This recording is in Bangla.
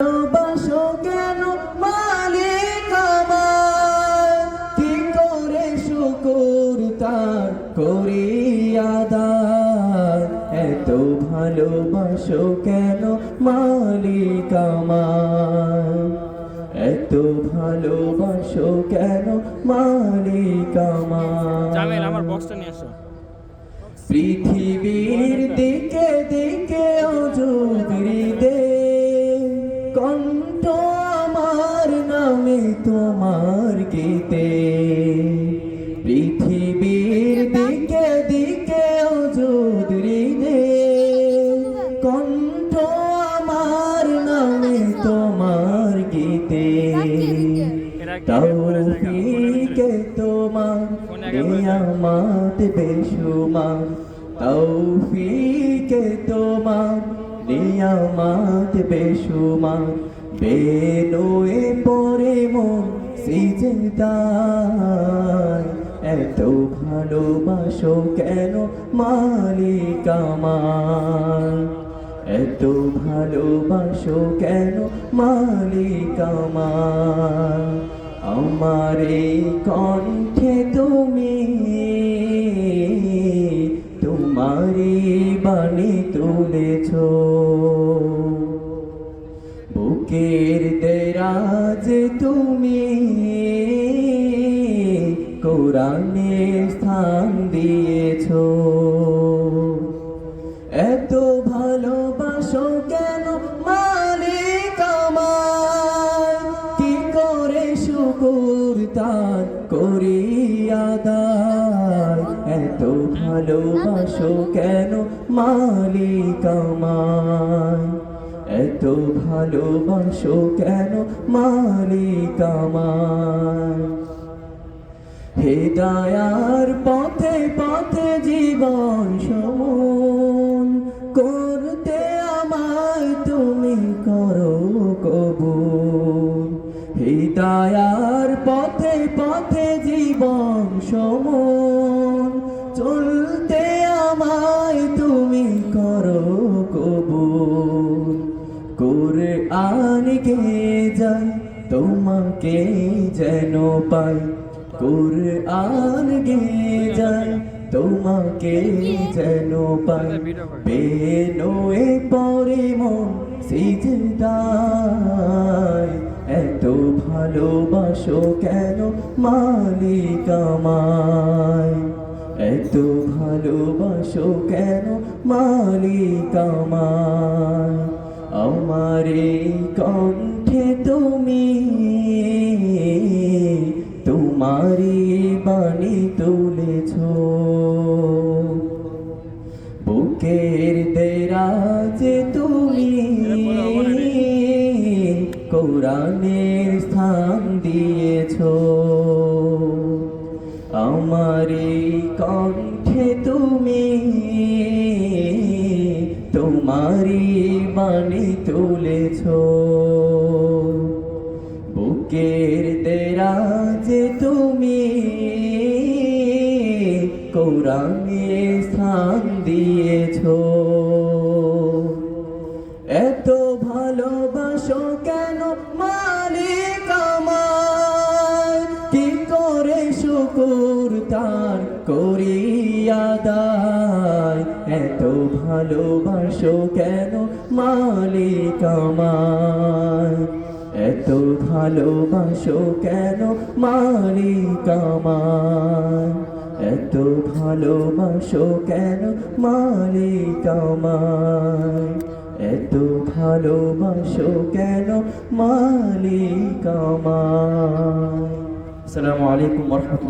ভালোবাসো কেন মালিক আমার, কি করে শুকর তার করি আদার। এত ভালোবাসো কেন মালিক আমার, এত ভালোবাসো কেন মালিক আমার। জামিল আমার বক্সটা নিয়ে আসো। পৃথিবীর দিকে দিকে অজুবৃদে কণ্ঠ আমার নামে তোমার গীতে। পৃথিবীর দিকে দিকে অজুবৃদে কণ্ঠ আমার নামে তোমার গীতে। তৌফিকে তোমার নিয়ামত বেশুমার, তৌফিকে তোমার নিয়ামত বেশুমার। বেনয়ে পড়ে মন সিজদায়, এত ভালোবাসো কেন মালিক আমার, এত ভালোবাসো কেন মালিক আমার। আমার এই কণ্ঠে তুমি তোমারই বাণী তুলেছ, বুকের দেরাজ তুমি কোরআনে স্থান দিয়েছ। এত ভালোবাসো কেন মালিক আমার, কি করে শুকর তার করি আদার। এত ভালোবাসো কেন মালিক আমার, এত ভালোবাসো কেন মালিক আমার। হেদায়ার পথে পথে জীবন সমন করতে আমায় তুমি করো কবুল। হেদায়ার পথে পথে জীবন সমন চলতে আমায় তুমি করো কবুল। কুরআন কে যাই তোমাকে যেন পাই, কুরআন গে যাই তোমাকে যেন পাই। বেনয়ে পড়ে মন সিজদায়, এত ভালোবাসো কেন মালিক আমায়, এত ভালোবাসো কেন মালিক আমায়। আমার এই কণ্ঠে তুমি তোমারই বাণী তুলেছ, বুকের দেরাজে তুমি কোরআনের স্থান দিয়েছ। আমার এই কণ্ঠে তুমি তোমারই বাণী তুলেছ, বুকের দেরাজে তুমি কোরআনে স্থান দিয়েছ। এত ভালোবাসো কেন মালিক আমার, কি করে শুকর তার করি আদায়। এত ভালোবাসো কেন মালিক আমার, এত ভালোবাসো কেন মালিক আমার, এত ভালোবাসো কেন মালিক আমার, এত ভালোবাসো কেন মালিক আমার। আসসালামু আলাইকুম ওয়া রাহমাতুল্লাহ।